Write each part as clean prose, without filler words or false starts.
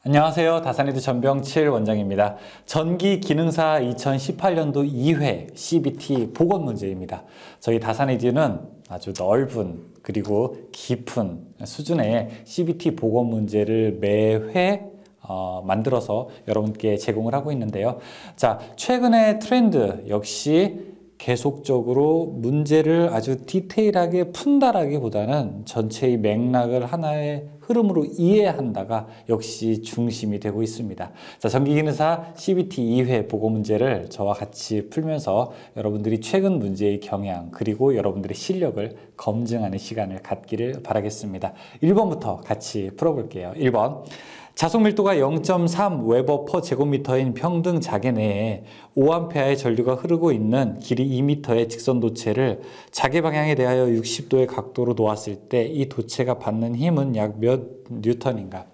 안녕하세요. 다산이드 전병칠 원장입니다. 전기 기능사 2018년도 2회 CBT 보건 문제입니다. 저희 다산이드는 아주 넓은 그리고 깊은 수준의 CBT 보건 문제를 매회 만들어서 여러분께 제공을 하고 있는데요. 자, 최근의 트렌드 역시 계속적으로 문제를 아주 디테일하게 푼다라기보다는 전체의 맥락을 하나의 흐름으로 이해한다가 역시 중심이 되고 있습니다. 자, 전기기능사 CBT 2회 보고 문제를 저와 같이 풀면서 여러분들이 최근 문제의 경향 그리고 여러분들의 실력을 검증하는 시간을 갖기를 바라겠습니다. 1번부터 같이 풀어볼게요. 1번. 자속 밀도가 0.3 웨버 퍼 제곱미터인 평등 자개 내에 5A의 전류가 흐르고 있는 길이 2m의 직선 도체를 자개 방향에 대하여 60도의 각도로 놓았을 때 이 도체가 받는 힘은 약 몇 뉴턴인가?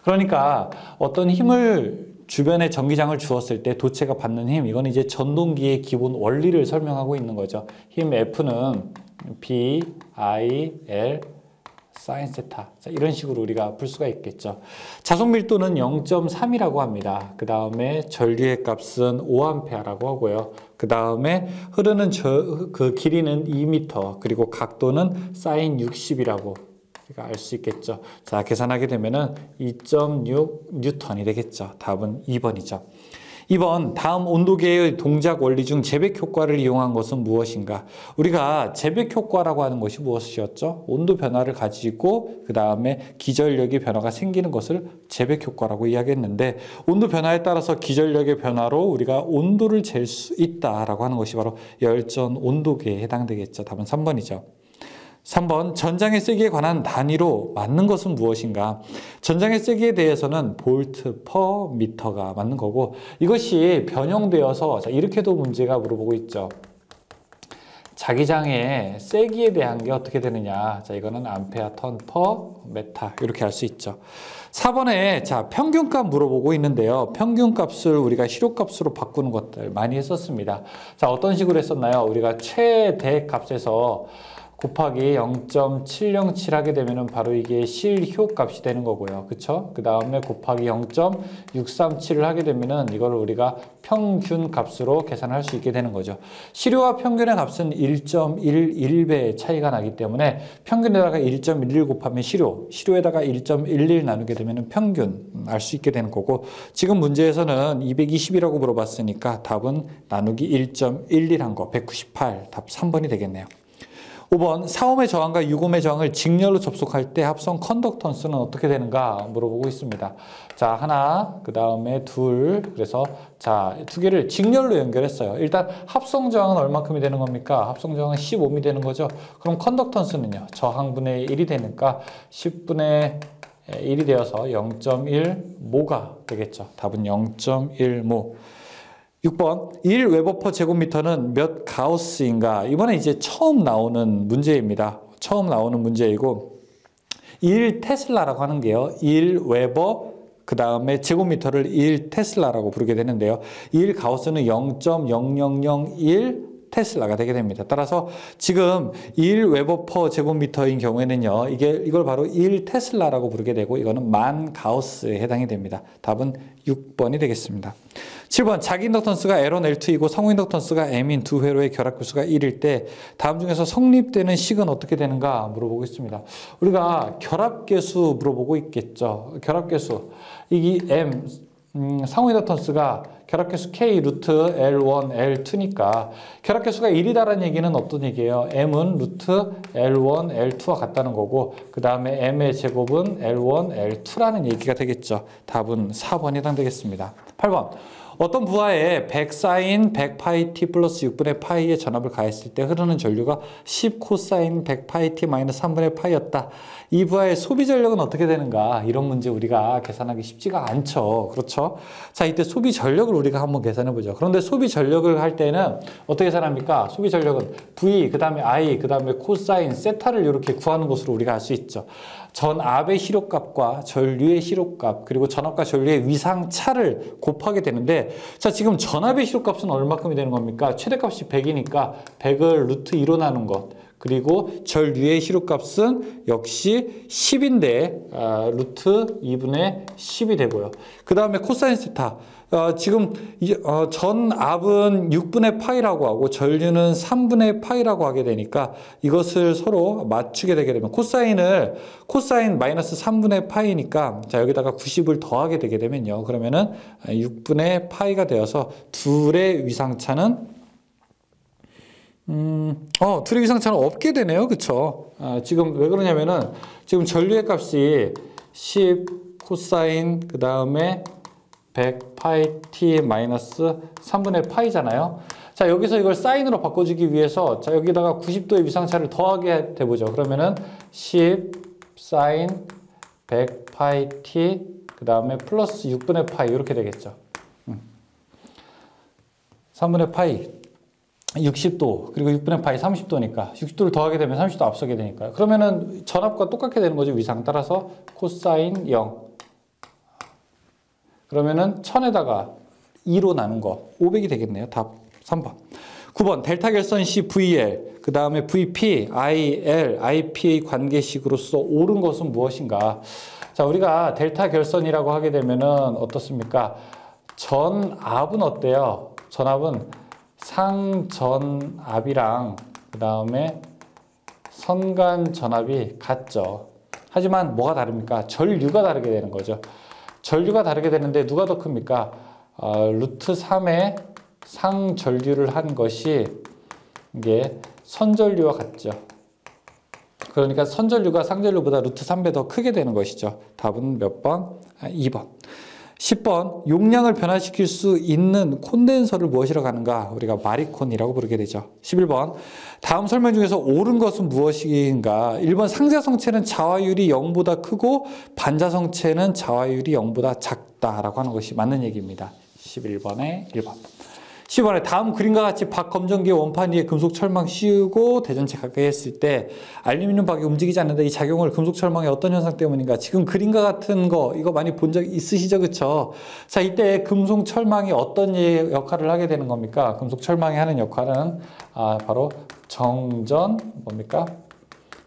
그러니까 어떤 힘을 주변에 전기장을 주었을 때 도체가 받는 힘, 이건 이제 전동기의 기본 원리를 설명하고 있는 거죠. 힘 F는 B, I, L 사인 세타. 자, 이런 식으로 우리가 풀 수가 있겠죠. 자속 밀도는 0.3이라고 합니다. 그 다음에 전류의 값은 5A라고 하고요. 그 다음에 흐르는 그 길이는 2m, 그리고 각도는 사인 60이라고 우리가 알 수 있겠죠. 자, 계산하게 되면은 2.6 뉴턴이 되겠죠. 답은 2번이죠. 2번, 다음 온도계의 동작 원리 중 제백 효과를 이용한 것은 무엇인가? 우리가 제백 효과라고 하는 것이 무엇이었죠? 온도 변화를 가지고 그 다음에 기전력의 변화가 생기는 것을 제백 효과라고 이야기했는데, 온도 변화에 따라서 기전력의 변화로 우리가 온도를 잴 수 있다라고 하는 것이 바로 열전 온도계에 해당되겠죠. 답은 3번이죠. 3번, 전장의 세기에 관한 단위로 맞는 것은 무엇인가? 전장의 세기에 대해서는 볼트 퍼 미터가 맞는 거고, 이것이 변형되어서 자, 이렇게도 문제가 물어보고 있죠. 자기장의 세기에 대한 게 어떻게 되느냐? 자, 이거는 암페어 턴 퍼 메타 이렇게 할 수 있죠. 4번에 자, 평균값 물어보고 있는데요. 평균값을 우리가 실효값으로 바꾸는 것들 많이 했었습니다. 자, 어떤 식으로 했었나요? 우리가 최대 값에서 곱하기 0.707 하게 되면은 바로 이게 실효값이 되는 거고요. 그쵸? 그 다음에 곱하기 0.637을 하게 되면은 이걸 우리가 평균 값으로 계산할 수 있게 되는 거죠. 실효와 평균의 값은 1.11배 차이가 나기 때문에 평균에다가 1.11 곱하면 실효에다가 1.11 나누게 되면은 평균 알 수 있게 되는 거고, 지금 문제에서는 220이라고 물어봤으니까 답은 나누기 1.11한 거 198, 답 3번이 되겠네요. 5번, 4옴의 저항과 6옴의 저항을 직렬로 접속할 때 합성 컨덕턴스는 어떻게 되는가 물어보고 있습니다. 자, 하나, 그 다음에 둘, 그래서 자, 두 개를 직렬로 연결했어요. 일단 합성 저항은 얼마큼이 되는 겁니까? 합성 저항은 15옴이 되는 거죠. 그럼 컨덕턴스는요, 저항분의 1이 되니까 10분의 1이 되어서 0.1모가 되겠죠. 답은 0.1모. 6번, 1 웨버 퍼 제곱미터는 몇 가우스인가? 이번에 이제 처음 나오는 문제입니다. 처음 나오는 문제이고, 1 테슬라라고 하는 게요. 1 웨버, 그 다음에 제곱미터를 1 테슬라라고 부르게 되는데요. 1 가우스는 0.0001 테슬라가 되게 됩니다. 따라서 지금 1 웨버 퍼 제곱미터인 경우에는요, 이걸 바로 1 테슬라라고 부르게 되고, 이거는 10,000 가우스에 해당이 됩니다. 답은 6번이 되겠습니다. 7번, 자기 인덕턴스가 L1, L2이고 성우 인덕턴스가 M인 두 회로의 결합교수가 1일 때 다음 중에서 성립되는 식은 어떻게 되는가 물어보고 있습니다. 우리가 결합계수 물어보고 있겠죠. 결합계수. 이 M, 상호 인덕턴스가 결합계수 K 루트 L1, L2니까 결합계수가 1이다라는 얘기는 어떤 얘기예요? M은 루트 L1, L2와 같다는 거고, 그 다음에 M의 제곱은 L1, L2라는 얘기가 되겠죠. 답은 4번이 해당되겠습니다. 8번. 어떤 부하에 100 사인 100 파이 t 플러스 6분의 파이의 전압을 가했을 때 흐르는 전류가 10 코사인 100 파이 t 마이너스 3분의 파이였다. 이 부하의 소비 전력은 어떻게 되는가? 이런 문제 우리가 계산하기 쉽지가 않죠. 그렇죠? 자, 이때 소비 전력을 우리가 한번 계산해 보죠. 그런데 소비 전력을 할 때는 어떻게 계산합니까? 소비 전력은 V, 그 다음에 I, 그 다음에 코사인, 세타를 이렇게 구하는 것으로 우리가 알 수 있죠. 전압의 실효값과 전류의 실효값, 그리고 전압과 전류의 위상차를 곱하게 되는데, 자, 지금 전압의 실효값은 얼마큼이 되는 겁니까? 최대값이 100이니까 100을 루트 2로 나눈 것, 그리고 전류의 시료값은 역시 10인데 루트 2분의 10이 되고요. 그 다음에 코사인 세타. 지금 전압은 6분의 파이라고 하고 전류는 3분의 파이라고 하게 되니까 이것을 서로 맞추게 되게 되면 코사인 마이너스 3분의 파이니까 자 여기다가 90을 더하게 되게 되면요. 그러면은 6분의 파이가 되어서 둘의 위상차는 둘의 위상차는 없게 되네요. 그쵸? 지금 왜 그러냐면은 지금 전류의 값이 10 코사인 그 다음에 100 파이 t 마이너스 3분의 파이잖아요. 자, 여기서 이걸 사인으로 바꿔주기 위해서 자, 여기다가 90도의 위상차를 더하게 돼보죠. 그러면은 10 사인 100 파이 t 그 다음에 플러스 6분의 파이 이렇게 되겠죠. 3분의 파이 60도 그리고 6분의 파이 30도니까 60도를 더하게 되면 30도 앞서게 되니까요. 그러면은 전압과 똑같게 되는 거죠. 위상 따라서 코사인 0 그러면은 1000에다가 2로 나눈 거 500이 되겠네요. 답 3번. 9번 델타 결선 C VL 그 다음에 VP, IL, IP의 관계식으로서 옳은 것은 무엇인가? 자, 우리가 델타 결선이라고 하게 되면은 어떻습니까? 전압은 어때요? 전압은 상전압이랑 그 다음에 선간 전압이 같죠. 하지만 뭐가 다릅니까? 전류가 다르게 되는 거죠. 전류가 다르게 되는데 누가 더 큽니까? 루트 3의 상전류를 한 것이 이게 선전류와 같죠. 그러니까 선전류가 상전류보다 루트 3배 더 크게 되는 것이죠. 답은 몇 번? 2번. 10번 용량을 변화시킬 수 있는 콘덴서를 무엇이라고 하는가? 우리가 마리콘이라고 부르게 되죠. 11번 다음 설명 중에서 옳은 것은 무엇인가? 1번 상자성체는 자화율이 0보다 크고 반자성체는 자화율이 0보다 작다라고 하는 것이 맞는 얘기입니다. 11번에 1번. 10번에 다음 그림과 같이 박 검정기의 원판 위에 금속 철망 씌우고 대전체 가까이 했을 때 알루미늄 박이 움직이지 않는다. 이 작용을 금속 철망의 어떤 현상 때문인가? 지금 그림과 같은 거 이거 많이 본 적 있으시죠? 그쵸? 자, 이때 금속 철망이 어떤 역할을 하게 되는 겁니까? 금속 철망이 하는 역할은 바로 정전 뭡니까?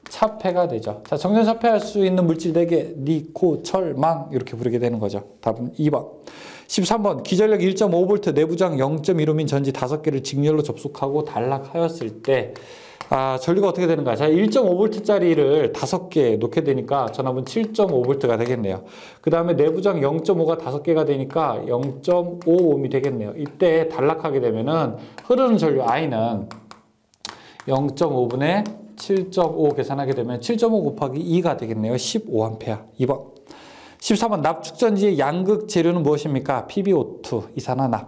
차폐가 되죠. 자, 정전 차폐할 수 있는 물질 4개 니코, 철, 망 이렇게 부르게 되는 거죠. 답은 2번. 13번 기전력 1.5V 내부장 0.1오민 전지 5개를 직렬로 접속하고 단락하였을 때 전류가 어떻게 되는가? 자, 1.5V짜리를 5개 놓게 되니까 전압은 7.5V가 되겠네요. 그 다음에 내부장 0.5가 5개가 되니까 0.5ohm이 되겠네요. 이때 단락하게 되면은 흐르는 전류 I는 0.5분의 7.5 계산하게 되면 7.5 곱하기 2가 되겠네요. 15A. 2번. 14번 납축전지의 양극 재료는 무엇입니까? PbO2 이산화납.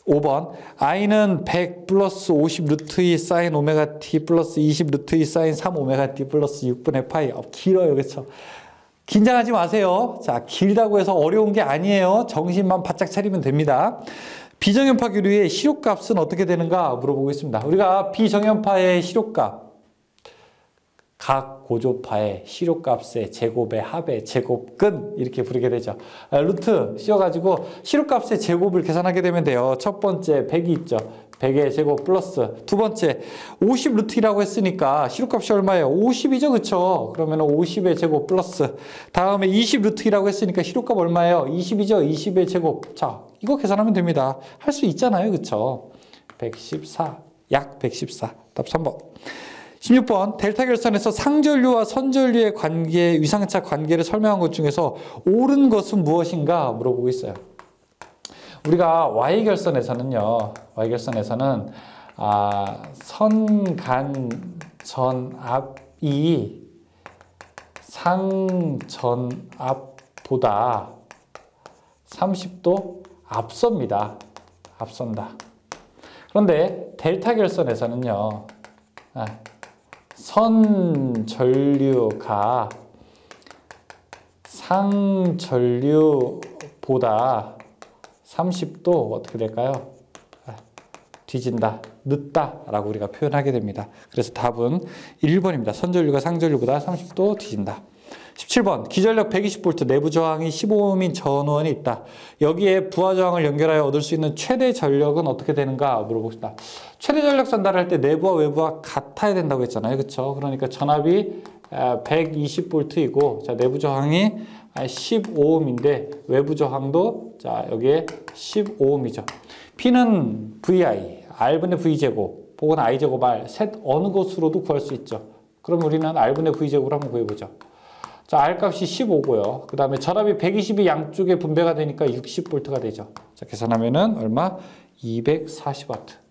5번 I는 100 플러스 50 루트 2 사인 오메가 T 플러스 20 루트 2 사인 3 오메가 T 플러스 6분의 파이. 길어요. 그렇죠? 긴장하지 마세요. 자, 길다고 해서 어려운 게 아니에요. 정신만 바짝 차리면 됩니다. 비정연파 교류의 시료값은 어떻게 되는가 물어보고 있습니다. 우리가 비정연파의 시료값 각 고조파의 시료값의 제곱의 합의 제곱근 이렇게 부르게 되죠. 루트 씌워가지고 시료값의 제곱을 계산하게 되면 돼요. 첫 번째 100이 있죠. 100의 제곱 플러스 두 번째 50 루트라고 했으니까 시료값이 얼마예요? 50이죠. 그쵸? 그러면 50의 제곱 플러스 다음에 20 루트라고 했으니까 시료값 얼마예요? 20이죠. 20의 제곱. 자, 이거 계산하면 됩니다. 할 수 있잖아요. 그쵸? 114. 약 114. 답 3번. 16번 델타 결선에서 상전류와 선전류의 관계, 위상차 관계를 설명한 것 중에서 옳은 것은 무엇인가 물어보고 있어요. 우리가 Y결선에서는요. Y결선에서는 선간전압이 상전압보다 30도 앞섭니다. 앞선다. 그런데 델타 결선에서는요. 선전류가 상전류보다 30도 어떻게 될까요? 뒤진다, 늦다 라고 우리가 표현하게 됩니다. 그래서 답은 1번입니다. 선전류가 상전류보다 30도 뒤진다. 17번 기전력 120V 내부 저항이 15ohm인 전원이 있다. 여기에 부하 저항을 연결하여 얻을 수 있는 최대 전력은 어떻게 되는가 물어봅시다. 최대 전력 전달할 때 내부와 외부와 같아야 된다고 했잖아요. 그렇죠? 그러니까 전압이 120V이고 자, 내부 저항이 15ohm인데 외부 저항도 자, 여기에 15ohm이죠. P는 VI, R분의 V제곱 혹은 I제곱 R 셋 어느 것으로도 구할 수 있죠. 그럼 우리는 R분의 V제곱으로 한번 구해보죠. 자, R 값이 15고요. 그 다음에 전압이 120이 양쪽에 분배가 되니까 60V가 되죠. 자, 계산하면은 얼마? 240W.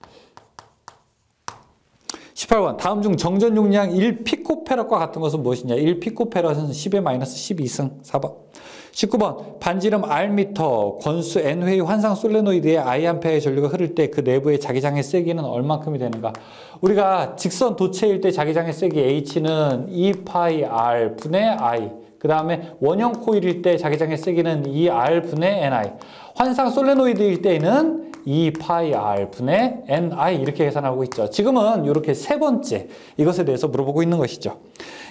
18번 다음 중 정전 용량 1피코페럿과 같은 것은 무엇이냐? 1피코페럿은 10의 마이너스 12승 4번. 19번 반지름 R미터 권수 N회의 환상 솔레노이드에 I암페어의 전류가 흐를 때 그 내부의 자기장의 세기는 얼만큼이 되는가? 우리가 직선 도체일 때 자기장의 세기 H는 2파이 R 분의 I. 그 다음에 원형 코일일 때 자기장의 세기는 2R 분의 NI. 환상 솔레노이드일 때는 2파이 R 분의 NI 이렇게 계산하고 있죠. 지금은 이렇게 세 번째 이것에 대해서 물어보고 있는 것이죠.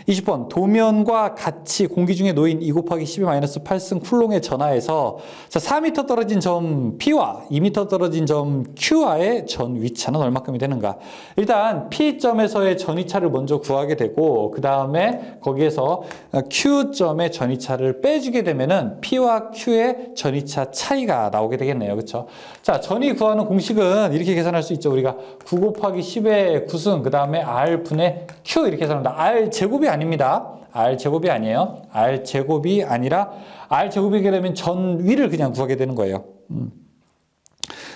20번 도면과 같이 공기 중에 놓인 2 곱하기 10-8승 쿨롱의 전하에서 자, 4m 떨어진 점 P와 2m 떨어진 점 Q와의 전 위차는 얼마큼이 되는가? 일단 P점에서의 전위차를 먼저 구하게 되고 그 다음에 거기에서 Q점의 전위차를 빼주게 되면은 P와 Q의 전위차 차이가 나오게 되겠네요. 그렇죠? 자, 전위 구하는 공식은 이렇게 계산할 수 있죠. 우리가 9 곱하기 10의 9승 그 다음에 R 분의 Q 이렇게 계산합니다. R 제곱이 아닙니다. R제곱이 아니에요. R제곱이 아니라 R제곱이게 되면 전위를 그냥 구하게 되는 거예요.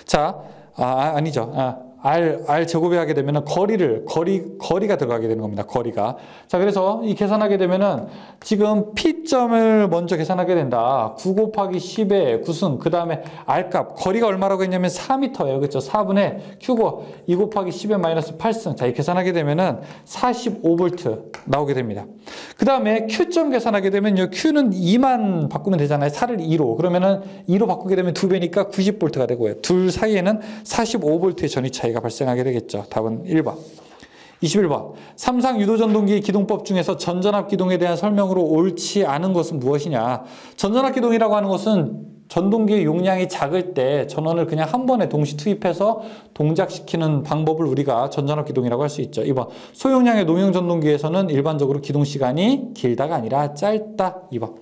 자, 아니죠. R제곱이 하게 되면 거리가 들어가게 되는 겁니다. 거리가. 자, 그래서 이 계산하게 되면은 지금 P점을 먼저 계산하게 된다. 9 곱하기 10의 9승, 그 다음에 R값, 거리가 얼마라고 했냐면 4m예요. 그렇죠? 4분의 Q고 2 곱하기 10의 마이너스 8승. 자, 이 계산하게 되면은 45V 나오게 됩니다. 그 다음에 Q점 계산하게 되면 요 Q는 2만 바꾸면 되잖아요. 4를 2로. 그러면은 2로 바꾸게 되면 2배니까 90V가 되고요. 둘 사이에는 45V의 전위 차이가 발생하게 되겠죠. 답은 1번. 21번. 삼상 유도전동기의 기동법 중에서 전전압 기동에 대한 설명으로 옳지 않은 것은 무엇이냐? 전전압 기동이라고 하는 것은 전동기의 용량이 작을 때 전원을 그냥 한 번에 동시 투입해서 동작시키는 방법을 우리가 전전압 기동이라고 할 수 있죠. 2번. 소용량의 농용 전동기에서는 일반적으로 기동 시간이 길다가 아니라 짧다. 2번.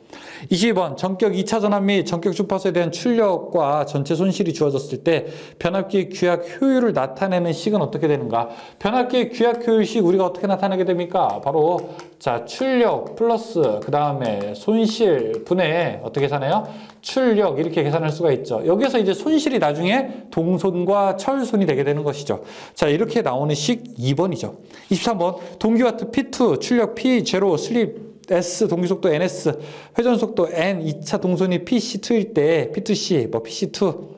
22번. 전격 2차 전압 및 전격 주파수에 대한 출력과 전체 손실이 주어졌을 때 변압기의 규약 효율을 나타내는 식은 어떻게 되는가? 변압기의 규약 효율식 우리가 어떻게 나타내게 됩니까? 바로 자, 출력 플러스 그 다음에 손실 분의 어떻게 계산해요? 출력 이렇게 계산할 수가 있죠. 여기서 이제 손실이 나중에 동손과 철손이 되게 되는 것이죠. 자, 이렇게 나오는 식 2번이죠. 23번. 동기와트 P2 출력 P0 슬립 S 동기속도 NS 회전속도 N 2차 동선이 PC2일 때 P2C PC2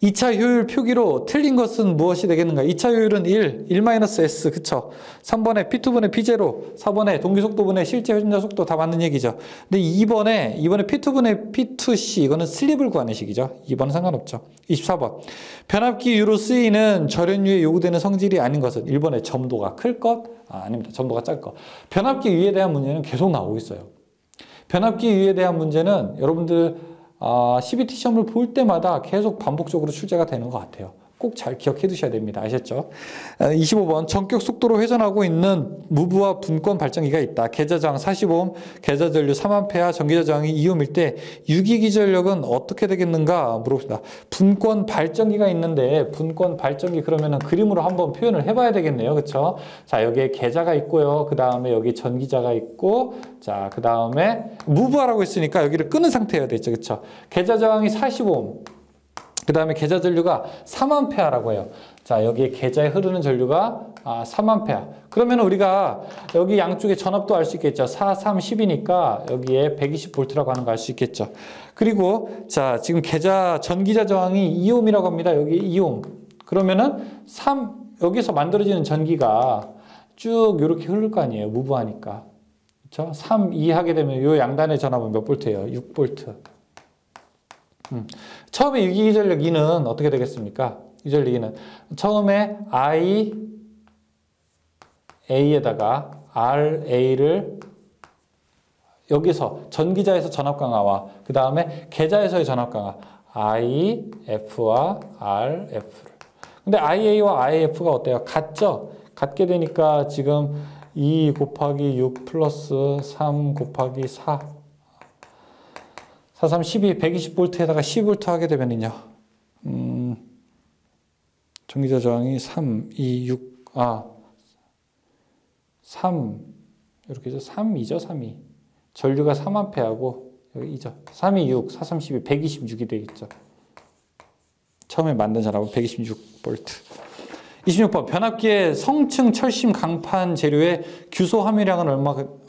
2차 효율 표기로 틀린 것은 무엇이 되겠는가? 2차 효율은 1-S 그쵸? 3번에 P2분의 P0 4번에 동기속도분의 실제 회전자 속도 다 맞는 얘기죠. 근데 2번에 P2분의 P2C 이거는 슬립을 구하는 식이죠. 2번은 상관없죠. 24번 변압기유로 쓰이는 절연유에 요구되는 성질이 아닌 것은 1번에 점도가 클 것? 아닙니다. 점도가 짤 것. 변압기유에 대한 문제는 계속 나오고 있어요. 변압기유에 대한 문제는 여러분들 CBT 시험을 볼 때마다 계속 반복적으로 출제가 되는 것 같아요. 꼭 잘 기억해 두셔야 됩니다. 아셨죠? 25번 전격 속도로 회전하고 있는 무브와 분권 발전기가 있다. 계좌저항 45옴, 계좌전류 3A, 전기저항이 2옴일 때 유기기전력은 어떻게 되겠는가 물어봅시다. 분권 발전기가 있는데 분권 발전기 그러면은 그림으로 한번 표현을 해봐야 되겠네요. 그렇죠? 자, 여기에 계좌가 있고요. 그 다음에 여기 전기자가 있고 자, 그 다음에 무브하라고 했으니까 여기를 끄는 상태여야 되죠. 그렇죠? 계좌저항이 45옴 그 다음에 계좌 전류가 3A라고 해요. 자, 여기에 계좌에 흐르는 전류가 3A. 그러면 우리가 여기 양쪽에 전압도 알 수 있겠죠. 4, 3, 10이니까 여기에 120V라고 하는 거 알 수 있겠죠. 그리고 자, 지금 전기자 저항이 2옴이라고 합니다. 여기 2옴. 그러면은 여기서 만들어지는 전기가 쭉 이렇게 흐를 거 아니에요. 무브하니까. 그렇죠? 3, 2 하게 되면 요 양단의 전압은 몇 볼트예요? 6V. 처음에 유기기전력 2는 어떻게 되겠습니까? 유전력 2는 처음에 A에다가 RA를 여기서 전기자에서 전압 강화와 그 다음에 계자에서의 전압 강화 IF와 RF를. 근데 IA와 IF가 어때요? 같죠? 같게 되니까 지금 2 곱하기 6 플러스 3 곱하기 4 4, 3, 12, 120V에다가 10V 하게 되면은요. 전기자 저항이 3, 2, 6, 3 이렇게죠. 3이죠, 3이. 전류가 3A하고 여기 2죠. 3, 2, 6, 4, 3, 12, 126이 되겠죠. 처음에 만든 전압은 126V. 26번 변압기의 성층 철심 강판 재료의 규소 함유량은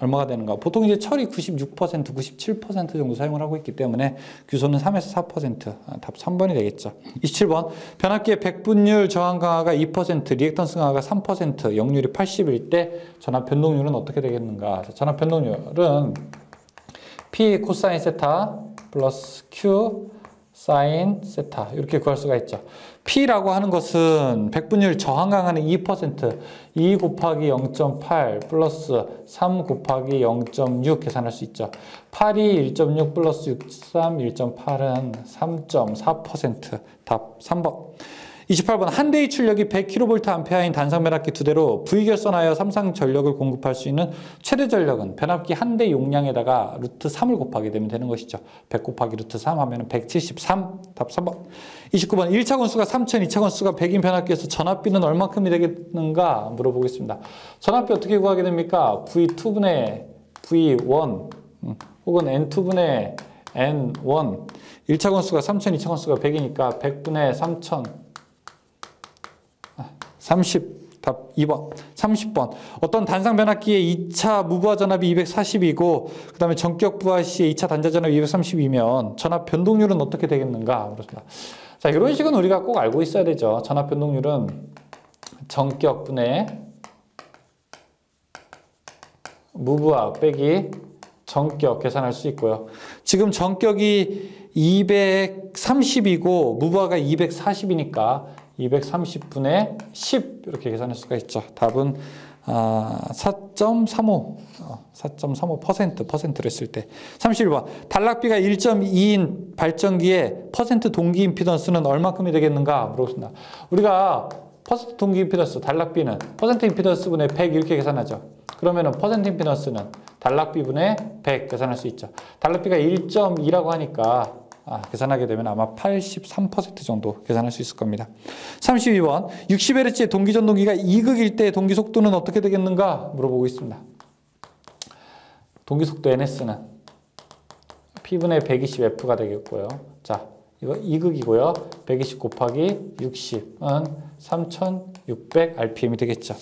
얼마가 되는가? 보통 이제 철이 96%, 97% 정도 사용을 하고 있기 때문에 규소는 3에서 4%. 답 3번이 되겠죠. 27번 변압기의 백분율 저항 강화가 2%, 리액턴스 강화가 3%, 역률이 80일 때 전압 변동률은 어떻게 되겠는가? 전압 변동률은 P 코사인 세타 플러스 Q 사인 세타 이렇게 구할 수가 있죠. P라고 하는 것은 백분율 저항 강화는 2%, 2 곱하기 0.8 플러스 3 곱하기 0.6 계산할 수 있죠. 8이 1.6 플러스 63, 1.8은 3.4%. 답 3번. 28번 한 대의 출력이 100kVA인 단상 변압기 2대로 V결선하여 삼상 전력을 공급할 수 있는 최대 전력은 변압기 한 대 용량에다가 루트 3을 곱하게 되면 되는 것이죠. 100 곱하기 루트 3 하면 173. 답 3번. 29번 1차 건수가 3000, 2차 건수가 100인 변압기에서 전압비는 얼마큼이 되겠는가 물어보겠습니다. 전압비 어떻게 구하게 됩니까? V2분의 V1 혹은 N2분의 N1. 1차 건수가 3000, 2차 건수가 100이니까 100분의 3000 30, 답 2번. 30번. 어떤 단상 변압기의 2차 무부하 전압이 240이고 그 다음에 전격 부하 시에 2차 단자 전압이 230이면 전압 변동률은 어떻게 되겠는가? 그렇습니다. 자, 이런 식은 우리가 꼭 알고 있어야 되죠. 전압 변동률은 전격분의 무부하 빼기 전격 계산할 수 있고요. 지금 전격이 230이고 무부하가 240이니까 230분의 10 이렇게 계산할 수가 있죠. 답은 4.35 퍼센트를 했을 때. 31번 단락비가 1.2인 발전기의 퍼센트 동기 임피던스는 얼마큼이 되겠는가 물어보겠습니다. 우리가 퍼센트 동기 임피던스 단락비는 퍼센트 임피던스분의 100 이렇게 계산하죠. 그러면은 퍼센트 임피던스는 단락비분의 100 계산할 수 있죠. 단락비가 1.2라고 하니까 계산하게 되면 아마 83% 정도 계산할 수 있을 겁니다. 32번 60Hz의 동기전동기가 2극일 때 동기 속도는 어떻게 되겠는가 물어보고 있습니다. 동기 속도 NS는 P분의 120F가 되겠고요. 자, 이거 2극이고요. 120 곱하기 60은 3600rpm이 되겠죠.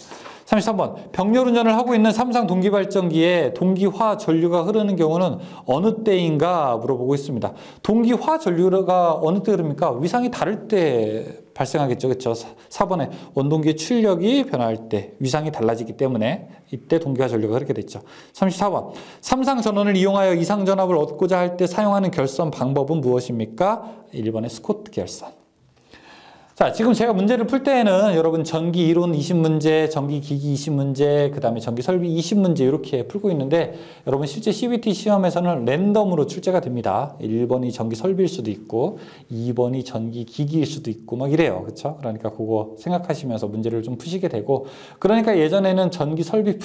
33번 병렬운전을 하고 있는 삼상 동기발전기에 동기화 전류가 흐르는 경우는 어느 때인가 물어보고 있습니다. 동기화 전류가 어느 때 흐릅니까? 위상이 다를 때 발생하겠죠. 그렇죠? 4번에 원동기의 출력이 변화할 때 위상이 달라지기 때문에 이때 동기화 전류가 흐르게 됐죠. 34번 삼상 전원을 이용하여 이상 전압을 얻고자 할 때 사용하는 결선 방법은 무엇입니까? 1번의 스코트 결선. 자, 지금 제가 문제를 풀 때에는 여러분 전기 이론 20문제, 전기 기기 20문제, 그 다음에 전기 설비 20문제 이렇게 풀고 있는데 여러분 실제 CBT 시험에서는 랜덤으로 출제가 됩니다. 1번이 전기 설비일 수도 있고 2번이 전기 기기일 수도 있고 막 이래요. 그렇죠? 그러니까 그거 생각하시면서 문제를 좀 푸시게 되고 그러니까 예전에는 전기 설비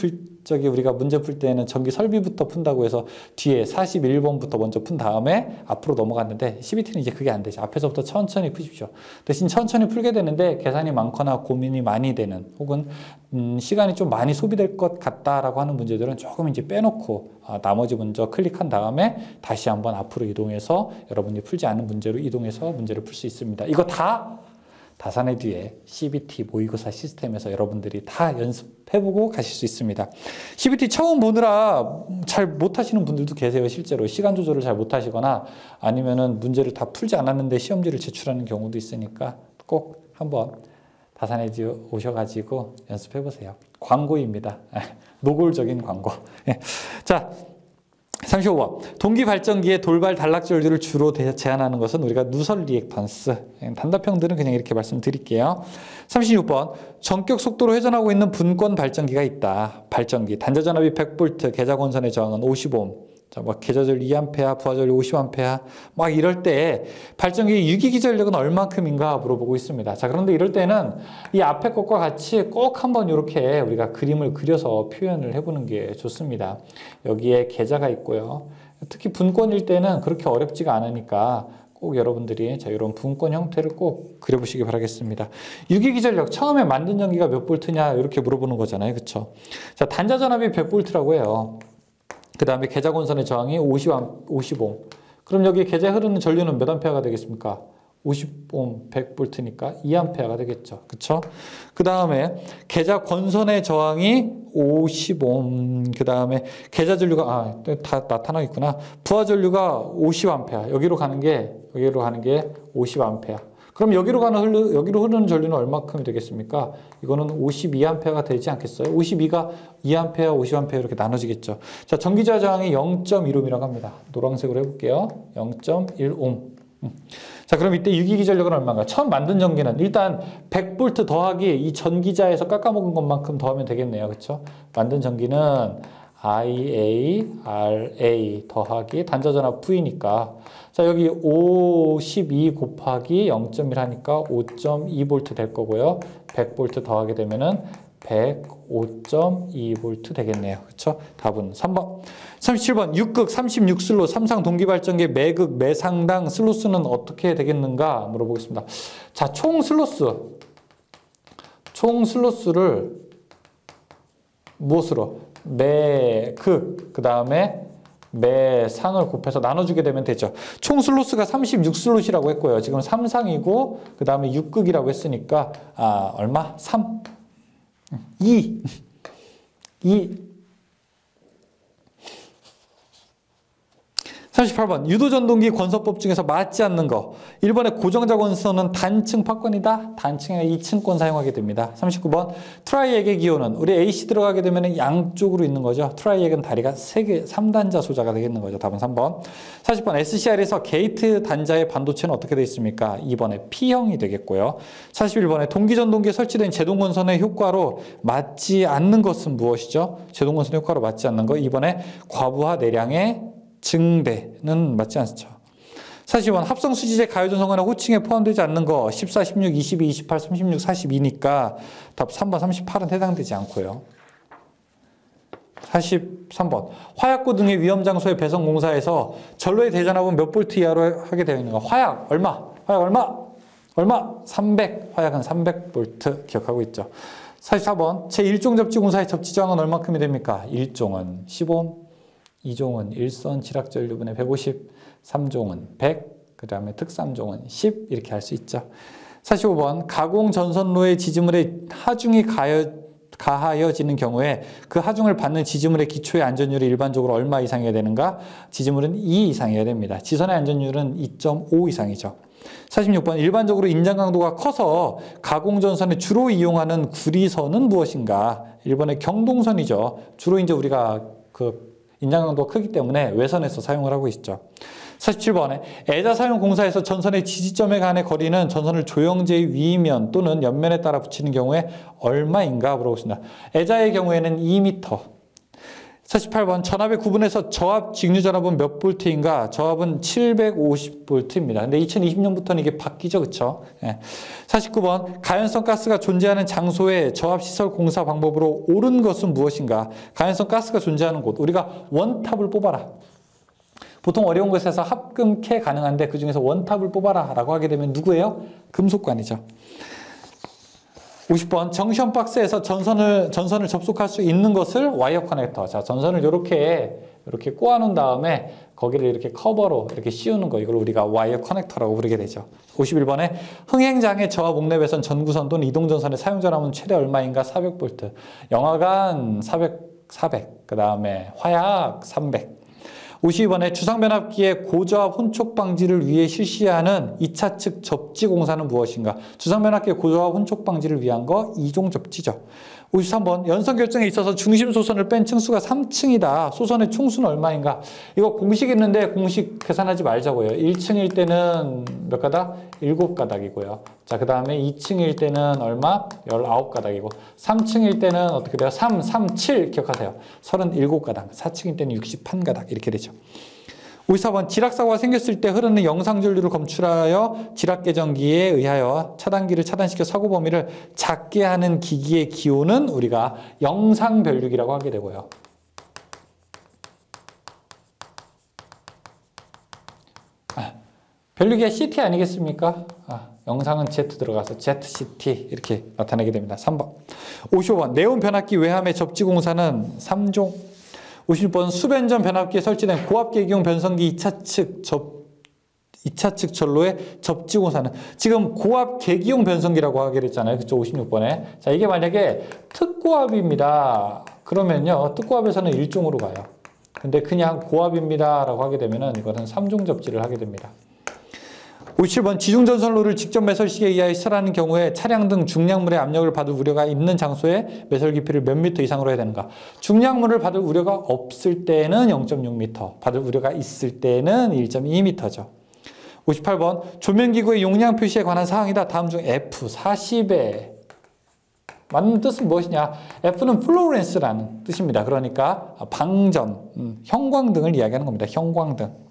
우리가 문제 풀 때는 전기 설비부터 푼다고 해서 뒤에 41번부터 먼저 푼 다음에 앞으로 넘어갔는데 CBT는 이제 그게 안 되죠. 앞에서부터 천천히 푸십시오. 대신 천천히 풀게 되는데 계산이 많거나 고민이 많이 되는 혹은 시간이 좀 많이 소비될 것 같다라고 하는 문제들은 조금 이제 빼놓고 나머지 먼저 클릭한 다음에 다시 한번 앞으로 이동해서 여러분이 풀지 않은 문제로 이동해서 문제를 풀 수 있습니다. 이거 다 다산의 뒤에 CBT 모의고사 시스템에서 여러분들이 다 연습해보고 가실 수 있습니다. CBT 처음 보느라 잘 못하시는 분들도 계세요. 실제로 시간 조절을 잘 못하시거나 아니면은 문제를 다 풀지 않았는데 시험지를 제출하는 경우도 있으니까 꼭 한번 다산에 오셔가지고 연습해보세요. 광고입니다. 노골적인 광고. 자, 35번 동기발전기의 돌발 단락 전류를 주로 제한하는 것은 우리가 누설 리액턴스. 단답형들은 그냥 이렇게 말씀드릴게요. 36번 전격 속도로 회전하고 있는 분권 발전기가 있다. 발전기 단자 전압이 100V, 계좌 권선의 저항은 50옴. 자, 뭐 계좌전류 2A, 부하전류 50A 막 이럴 때 발전기 유기기 전력은 얼만큼인가 물어보고 있습니다. 자, 그런데 이럴 때는 이 앞에 것과 같이 꼭 한번 이렇게 우리가 그림을 그려서 표현을 해보는 게 좋습니다. 여기에 계좌가 있고요. 특히 분권일 때는 그렇게 어렵지가 않으니까 꼭 여러분들이 자, 이런 분권 형태를 꼭 그려보시기 바라겠습니다. 유기기 전력 처음에 만든 전기가 몇 볼트냐 이렇게 물어보는 거잖아요. 그렇죠? 자, 단자 전압이 100볼트라고 해요. 그 다음에 계좌 권선의 저항이 50옴. 그럼 여기 계좌에 흐르는 전류는 몇 암페어가 되겠습니까? 50옴 100볼트니까 2암페어가 되겠죠. 그쵸? 그 다음에 계좌 권선의 저항이 50옴. 그 다음에 계좌 전류가 다 나타나 있구나. 부하 전류가 50암페어. 여기로 가는 게 50암페어. 그럼 여기로 흐르는 전류는 얼마큼이 되겠습니까? 이거는 52A가 되지 않겠어요? 52가 2A, 50A 이렇게 나눠지겠죠. 자, 전기자 저항이 0.1옴이라고 합니다. 노란색으로 해볼게요. 0.1옴. 자, 그럼 이때 유기기 전력은 얼마인가? 처음 만든 전기는 일단 100V 더하기 이 전기자에서 깎아먹은 것만큼 더하면 되겠네요. 그렇죠? 만든 전기는 IARA 더하기 단자 전압 V니까 자, 여기 52 곱하기 0.1 하니까 5.2V 될 거고요. 100V 더하게 되면은 105.2V 되겠네요. 그렇죠? 답은 3번. 37번 6극 36슬롯 삼상 동기발전기 매극 매상당 슬로스는 어떻게 되겠는가 물어보겠습니다. 자, 총 슬로스를 무엇으로? 매극 그 다음에 매상을 곱해서 나눠주게 되면 되죠. 총 슬로스가 36슬롯이라고 했고요. 지금 3상이고 그 다음에 6극이라고 했으니까 얼마? 3 2 38번 유도전동기 권소법 중에서 맞지 않는 거 1번의 고정자 권소는 단층 파권이다. 단층에 2층권 사용하게 됩니다. 39번 트라이액의 기호는 우리 AC 들어가게 되면 양쪽으로 있는 거죠. 트라이액은 다리가 3개 3단자 소자가 되겠는 거죠. 답은 3번. 40번 SCR에서 게이트 단자의 반도체는 어떻게 되어 있습니까? 2번에 P형이 되겠고요. 41번에 동기전동기에 설치된 제동권선의 효과로 맞지 않는 것은 무엇이죠? 제동권선의 효과로 맞지 않는 거 2번에 과부하 내량의 증대는 맞지 않죠. 42번 합성수지제 가요전성관에 호칭에 포함되지 않는 거 14, 16, 22, 28, 36, 42니까 답 3번 38은 해당되지 않고요. 43번 화약고 등의 위험장소의 배선공사에서 전로의 대전압은 몇 볼트 이하로 하게 되어 있는가? 화약 얼마? 300. 화약은 300볼트 기억하고 있죠. 44번 제1종 접지공사의 접지저항은 얼마큼이 됩니까? 1종은 15옴 2종은 일선 칠학전류분의 150, 3종은 100, 그 다음에 특3종은 10 이렇게 할 수 있죠. 45번 가공 전선로의 지지물에 하중이 가하여지는 경우에 그 하중을 받는 지지물의 기초의 안전율이 일반적으로 얼마 이상이어야 되는가? 지지물은 2 이상이어야 됩니다. 지선의 안전율은 2.5 이상이죠. 46번 일반적으로 인장 강도가 커서 가공 전선에 주로 이용하는 구리선은 무엇인가? 1번의 경동선이죠. 주로 이제 우리가 인장 강도가 크기 때문에 외선에서 사용을 하고 있죠. 47번에 애자 사용 공사에서 전선의 지지점에 간의 거리는 전선을 조형제의 위면 또는 옆면에 따라 붙이는 경우에 얼마인가 물어보겠습니다. 애자의 경우에는 2m. 48번 전압의 구분에서 저압 직류 전압은 몇 볼트인가? 저압은 750볼트입니다. 근데 2020년부터는 이게 바뀌죠. 그렇죠? 예. 49번 가연성 가스가 존재하는 장소의 저압시설 공사 방법으로 옳은 것은 무엇인가? 가연성 가스가 존재하는 곳. 우리가 원탑을 뽑아라. 보통 어려운 곳에서 합금캐 가능한데 그중에서 원탑을 뽑아라 라고 하게 되면 누구예요? 금속관이죠. 50번 정션 박스에서 전선을 접속할 수 있는 것을 와이어 커넥터. 자, 전선을 이렇게 꼬아놓은 다음에 거기를 이렇게 커버로 이렇게 씌우는 거, 이걸 우리가 와이어 커넥터라고 부르게 되죠. 51번에 흥행장애 저하 목내배선 전구선 또는 이동전선의 사용전압은 최대 얼마인가? 400볼트. 영하간 400. 그 다음에 화약 300. 52번에 주상변압기의 고저압 혼촉 방지를 위해 실시하는 2차 측 접지 공사는 무엇인가? 주상변압기의 고저압 혼촉 방지를 위한 거 2종 접지죠. 53번 연선 결정에 있어서 중심 소선을 뺀 층수가 3층이다. 소선의 총수는 얼마인가? 이거 공식 있는데 공식 계산하지 말자고요. 1층일 때는 몇 가닥? 7가닥이고요. 자, 그 다음에 2층일 때는 얼마? 19가닥이고 3층일 때는 어떻게 돼요? 3, 3, 7 기억하세요. 37가닥. 4층일 때는 61가닥 이렇게 되죠. 54번 지락사고가 생겼을 때 흐르는 영상전류를 검출하여 지락개정기에 의하여 차단기를 차단시켜 사고 범위를 작게 하는 기기의 기호는 우리가 영상변류기라고 하게 되고요. 변류기가 CT 아니겠습니까? 영상은 Z 들어가서 ZCT 이렇게 나타내게 됩니다. 3번. 55번 내온 변압기 외함의 접지공사는 3종. 56번 수변전 변압기에 설치된 고압계기용 변성기 2차측 전로의 접지공사는 지금 고압계기용 변성기라고 하기로 했잖아요. 그쪽 56번에. 자, 이게 만약에 특고압입니다. 그러면요. 특고압에서는 1종으로 가요. 근데 그냥 고압입니다. 라고 하게 되면은 이거는 3종 접지를 하게 됩니다. 57번 지중전선로를 직접 매설식에 의하여 시설하는 경우에 차량 등 중량물의 압력을 받을 우려가 있는 장소에 매설 깊이를 몇 미터 이상으로 해야 되는가? 중량물을 받을 우려가 없을 때는 0.6m, 받을 우려가 있을 때는 1.2m죠. 58번 조명기구의 용량 표시에 관한 사항이다. 다음 중 F40에 맞는 뜻은 무엇이냐? F는 플로렌스라는 뜻입니다. 그러니까 방전, 형광등을 이야기하는 겁니다. 형광등.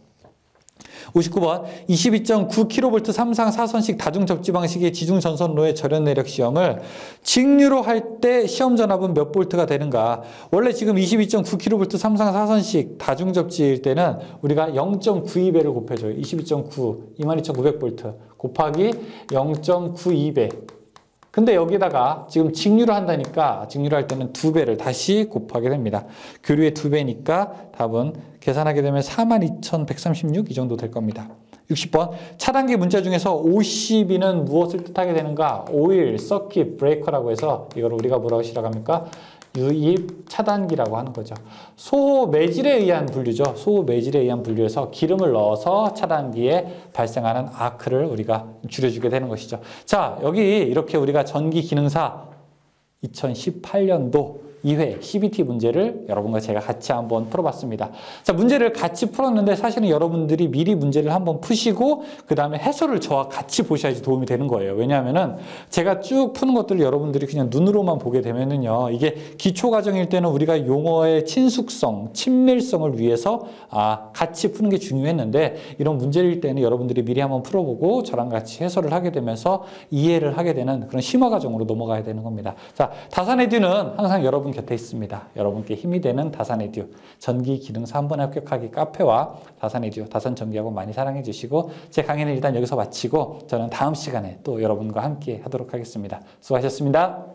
59번 22.9kV 3상 4선식 다중접지 방식의 지중전선로의 절연 내력 시험을 직류로 할 때 시험 전압은 몇 볼트가 되는가? 원래 지금 22.9kV 3상 4선식 다중접지일 때는 우리가 0.92배를 곱해줘요. 22.9, 22,900V 곱하기 0.92배. 근데 여기다가 지금 직류를 한다니까 직류를 할 때는 2배를 다시 곱하게 됩니다. 교류의 2배니까 답은 계산하게 되면 42,136 이 정도 될 겁니다. 60번 차단기 문자 중에서 52는 무엇을 뜻하게 되는가? 오일, 서킷, 브레이커라고 해서 이걸 우리가 뭐라고 시작합니까? 유입 차단기라고 하는 거죠. 소호 매질에 의한 분류죠. 소호 매질에 의한 분류에서 기름을 넣어서 차단기에 발생하는 아크를 우리가 줄여주게 되는 것이죠. 자, 여기 이렇게 우리가 전기 기능사 2018년도 2회 CBT 문제를 여러분과 제가 같이 한번 풀어봤습니다. 자, 문제를 같이 풀었는데 사실은 여러분들이 미리 문제를 한번 푸시고 그 다음에 해설을 저와 같이 보셔야지 도움이 되는 거예요. 왜냐하면은 제가 쭉 푸는 것들을 여러분들이 그냥 눈으로만 보게 되면은요, 이게 기초 과정일 때는 우리가 용어의 친숙성, 친밀성을 위해서 같이 푸는 게 중요했는데 이런 문제일 때는 여러분들이 미리 한번 풀어보고 저랑 같이 해설을 하게 되면서 이해를 하게 되는 그런 심화 과정으로 넘어가야 되는 겁니다. 자, 다산에듀는 항상 여러분 곁에 있습니다. 여러분께 힘이 되는 다산에듀 전기 기능사 한 번에 합격하기 카페와 다산에듀 다산전기학원 많이 사랑해 주시고 제 강의는 일단 여기서 마치고 저는 다음 시간에 또 여러분과 함께 하도록 하겠습니다. 수고하셨습니다.